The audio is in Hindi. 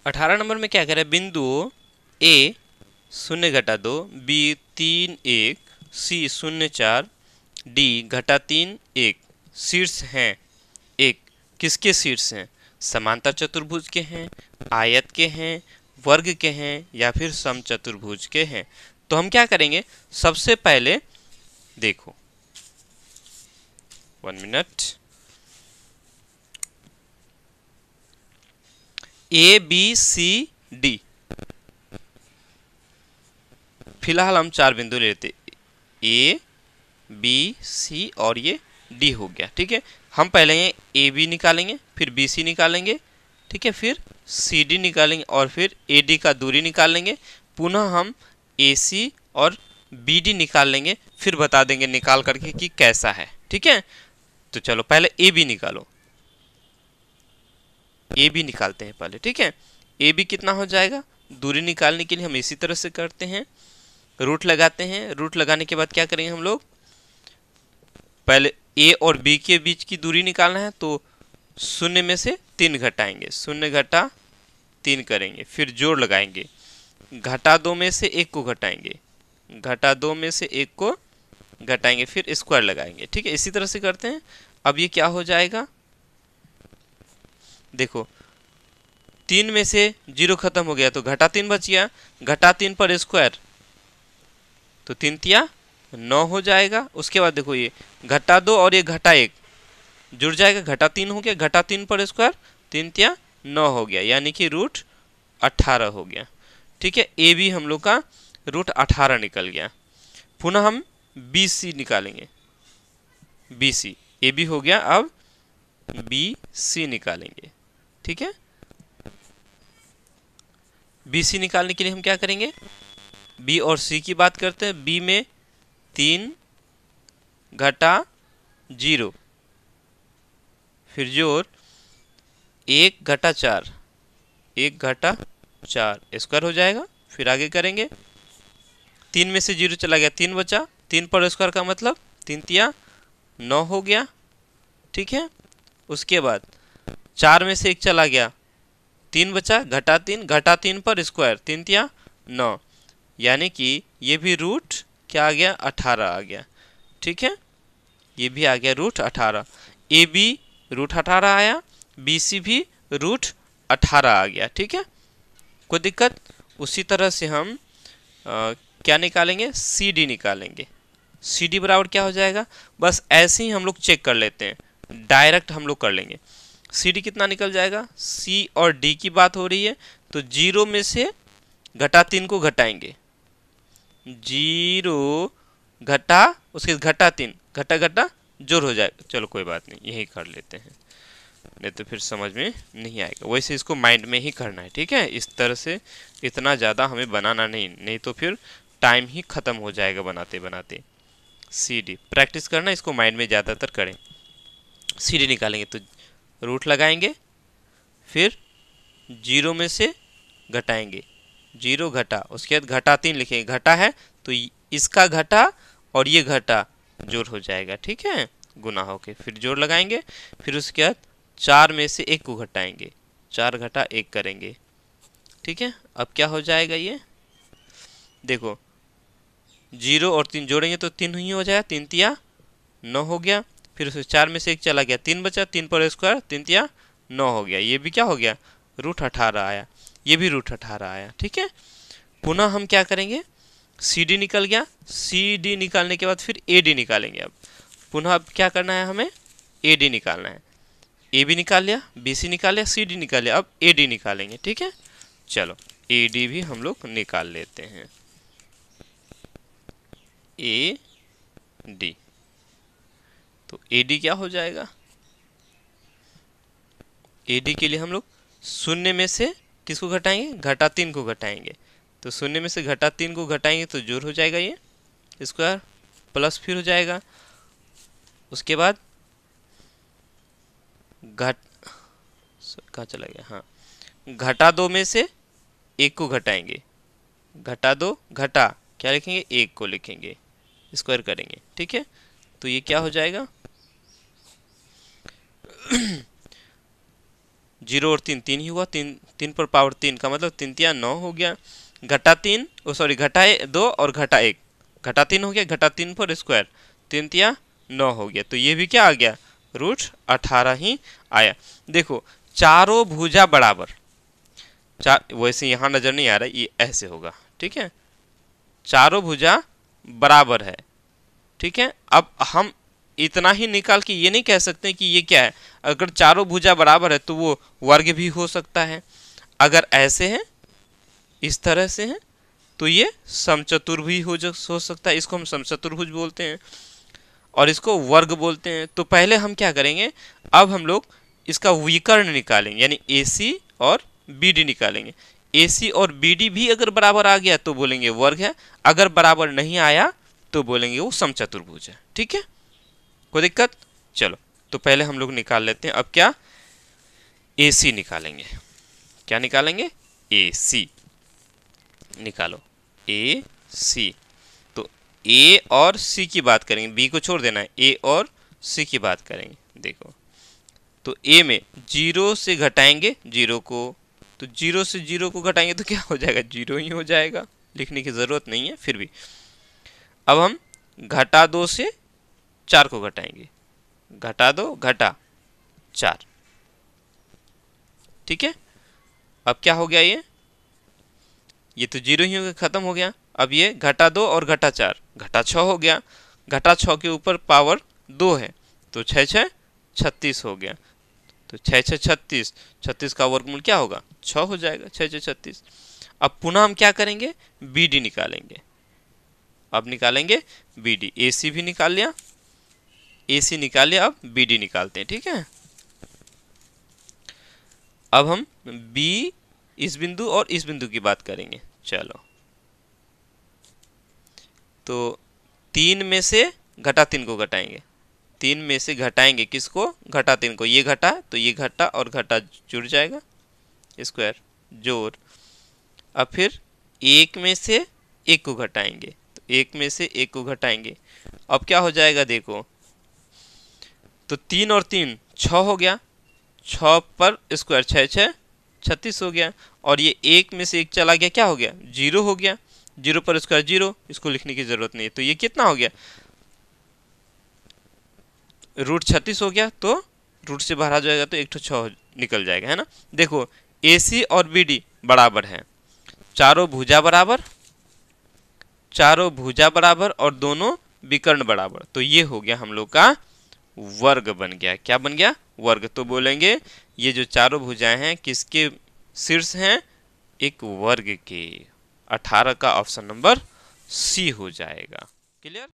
18 नंबर में क्या करें, बिंदु ए 0-2, बी 3-1, सी 0-4, डी -3-1 शीर्ष हैं। एक किसके शीर्ष हैं? समांतर चतुर्भुज के हैं, आयत के हैं, वर्ग के हैं या फिर समचतुर्भुज के हैं। तो हम क्या करेंगे, सबसे पहले देखो 1 minute, A B C D, फिलहाल हम 4 बिंदु लेते, ए बी सी और ये डी हो गया। ठीक है, हम पहले ए बी निकालेंगे, फिर बी सी निकालेंगे, ठीक है, फिर सी डी निकालेंगे और फिर ए डी का दूरी निकाल लेंगे। पुनः हम ए सी और बी डी निकाल लेंगे, फिर बता देंगे निकाल करके कि कैसा है। ठीक है, तो चलो पहले ए बी निकालो, ए बी निकालते हैं पहले। ठीक है, ए बी कितना हो जाएगा, दूरी निकालने के लिए हम इसी तरह से करते हैं, रूट लगाते हैं। रूट लगाने के बाद क्या करेंगे हम लोग, पहले ए और बी के बीच की दूरी निकालना है, तो 0 में से 3 घटाएंगे, 0-3 करेंगे, फिर जोड़ लगाएंगे, -2 में से 1 को घटाएंगे, -2 में से 1 को घटाएंगे, फिर स्क्वायर लगाएंगे। ठीक है, इसी तरह से करते हैं। अब ये क्या हो जाएगा, देखो 3 में से 0 खत्म हो गया तो -3 बच गया, -3 पर स्क्वायर तो 3 × 9 हो जाएगा। उसके बाद देखो ये -2 और ये -1 जुड़ जाएगा, -3 हो गया, -3 पर स्क्वायर 3 × 9 हो गया, यानी कि √18 हो गया। ठीक है, ए बी हम लोग का √18 निकल गया। पुनः हम बी सी निकालेंगे, बी सी, ए बी हो गया, अब बी सी निकालेंगे। ठीक है, बी सी निकालने के लिए हम क्या करेंगे, बी और सी की बात करते हैं। बी में 3 घटा 0, फिर जोड़ 1 घटा 4, 1 घटा 4 स्क्वायर हो जाएगा। फिर आगे करेंगे, 3 में से 0 चला गया, 3 बचा, 3 पर स्क्वायर का मतलब 3 × 9 हो गया। ठीक है, उसके बाद 4 में से 1 चला गया, 3 बचा, -3 पर स्क्वायर 3 × 9, यानी कि ये भी रूट क्या आ गया, 18 आ गया। ठीक है, ये भी आ गया √18, ए बी √18 आया, बी सी भी √18 आ गया। ठीक है, कोई दिक्कत। उसी तरह से हम क्या निकालेंगे, सी डी निकालेंगे। सी डी बराबर क्या हो जाएगा, बस ऐसे ही हम लोग चेक कर लेते हैं, डायरेक्ट हम लोग कर लेंगे। सी डी कितना निकल जाएगा, सी और डी की बात हो रही है तो 0 में से -3 को घटाएंगे, 0 घटा उसके -3 घटा जोड़ हो जाएगा। चलो कोई बात नहीं, यही कर लेते हैं, नहीं तो फिर समझ में नहीं आएगा। वैसे इसको माइंड में ही करना है। ठीक है, इस तरह से इतना ज़्यादा हमें बनाना नहीं तो फिर टाइम ही ख़त्म हो जाएगा बनाते बनाते। सी डी प्रैक्टिस करना, इसको माइंड में ज़्यादातर करें। सी डी निकालेंगे तो रूट लगाएंगे, फिर 0 में से घटाएंगे, 0 घटा, उसके बाद -3 लिखेंगे, घटा है तो इसका घटा और ये घटा जोड़ हो जाएगा। ठीक है, गुना होके फिर जोड़ लगाएंगे, फिर उसके बाद 4 में से 1 को घटाएंगे, 4 घटा 1 करेंगे। ठीक है, अब क्या हो जाएगा, ये देखो 0 और 3 जोड़ेंगे तो 3 ही हो जाएगा, 3 × 9 हो गया, फिर उसमें 4 में से 1 चला गया, 3 बचा, 3 पर स्क्वायर 3 × 9 हो गया, ये भी क्या हो गया, √18 आया, ये भी √18 आया। ठीक है, पुनः हम क्या करेंगे, सी डी निकल गया, सी डी निकालने के बाद फिर ए डी निकालेंगे। अब पुनः अब क्या करना है, हमें ए डी निकालना है। ए बी निकाल लिया, बी सी निकाल लिया, सी डी निकाल लिया, अब ए डी निकालेंगे। ठीक है, चलो ए डी भी हम लोग निकाल लेते हैं, ए डी, तो ए डी क्या हो जाएगा, ए डी के लिए हम लोग 0 में से किसको घटाएंगे, -3 को घटाएंगे, तो 0 में से -3 को घटाएंगे तो जोड़ हो जाएगा, ये स्क्वायर प्लस फिर हो जाएगा। उसके बाद कहाँ चला गया, हाँ, -2 में से 1 को घटाएंगे, -2 घटा क्या लिखेंगे, 1 को लिखेंगे, स्क्वायर करेंगे। ठीक है, तो ये क्या हो जाएगा 0 और 3 3 ही हुआ, 3 पर पावर 3 का मतलब 3 तिया 9 हो गया। घटा 3 सॉरी घटा 2 और घटा 1, घटा 3 हो गया, घटा 3 पर स्क्वायर 3 तिया 9 हो गया। तो ये भी क्या आ गया, √18 ही आया। देखो चारों भुजा बराबर, वैसे यहाँ नजर नहीं आ रहा, ये ऐसे होगा, ठीक है, चारों भुजा बराबर है, ठीक है। अब हम इतना ही निकाल के ये नहीं कह सकते कि ये क्या है, अगर चारों भुजा बराबर है तो वो वर्ग भी हो सकता है। अगर ऐसे है, इस तरह से है, तो ये समचतुर्भुज हो सकता है, इसको हम समचतुर्भुज बोलते हैं और इसको वर्ग बोलते हैं। तो पहले हम क्या करेंगे, अब हम लोग इसका विकर्ण निकालेंगे, यानी AC और BD निकालेंगे। AC और BD भी अगर बराबर आ गया तो बोलेंगे वर्ग है, अगर बराबर नहीं आया तो बोलेंगे वो समचतुर्भुज है, ठीक है, कोई दिक्कत। चलो तो पहले हम लोग निकाल लेते हैं। अब क्या, AC निकालेंगे, क्या निकालेंगे, AC निकालो, AC। तो A और C की बात करेंगे, B को छोड़ देना है, A और C की बात करेंगे। देखो तो A में 0 से घटाएंगे 0 को, तो 0 से 0 को घटाएंगे तो क्या हो जाएगा, 0 ही हो जाएगा, लिखने की ज़रूरत नहीं है फिर भी। अब हम घटा 2 से 4 को घटाएंगे, घटा 2 घटा 4, ठीक है। अब क्या हो गया, ये तो 0 ही हो गया, खत्म हो गया। अब ये घटा 2 और घटा 4, घटा 6 हो गया, घटा 6 के ऊपर पावर 2 है, तो 6 6 36 हो गया। तो 6 6 36, 36 का वर्गमूल क्या होगा, 6 हो जाएगा, 6 6 36। अब पुनः हम क्या करेंगे, BD निकालेंगे। अब निकालेंगे BD, AC भी निकाल लिया, AC निकाल लिया, अब BD निकालते हैं, ठीक है। अब हम B इस बिंदु और इस बिंदु की बात करेंगे। चलो तो 3 में से घटा 3 को घटाएंगे, 3 में से घटाएंगे किसको, घटा 3 को, ये घटा तो ये घटा और घटा जुड़ जाएगा, स्क्वायर जोड़। अब फिर 1 में से 1 को घटाएंगे, तो 1 में से 1 को घटाएंगे, अब क्या हो जाएगा, देखो तो 3 और 3 6 हो गया, 6 पर स्क्वायर 6 6 36 हो गया, और ये 1 में से 1 चला गया, क्या हो गया, 0 हो गया, 0 पर स्क्वायर 0, इसको लिखने की जरूरत नहीं है। तो ये कितना हो गया, √36 हो गया, तो रूट से बाहर आ जाएगा तो 1 6 निकल जाएगा, है ना। देखो AC और BD बराबर है, चारों भुजा बराबर, चारों भुजा बराबर और दोनों विकर्ण बराबर, तो ये हो गया हम लोग का वर्ग बन गया। क्या बन गया, वर्ग। तो बोलेंगे ये जो चारों भुजाएं हैं किसके शीर्ष हैं, एक वर्ग के। 18 का ऑप्शन नंबर C हो जाएगा। क्लियर।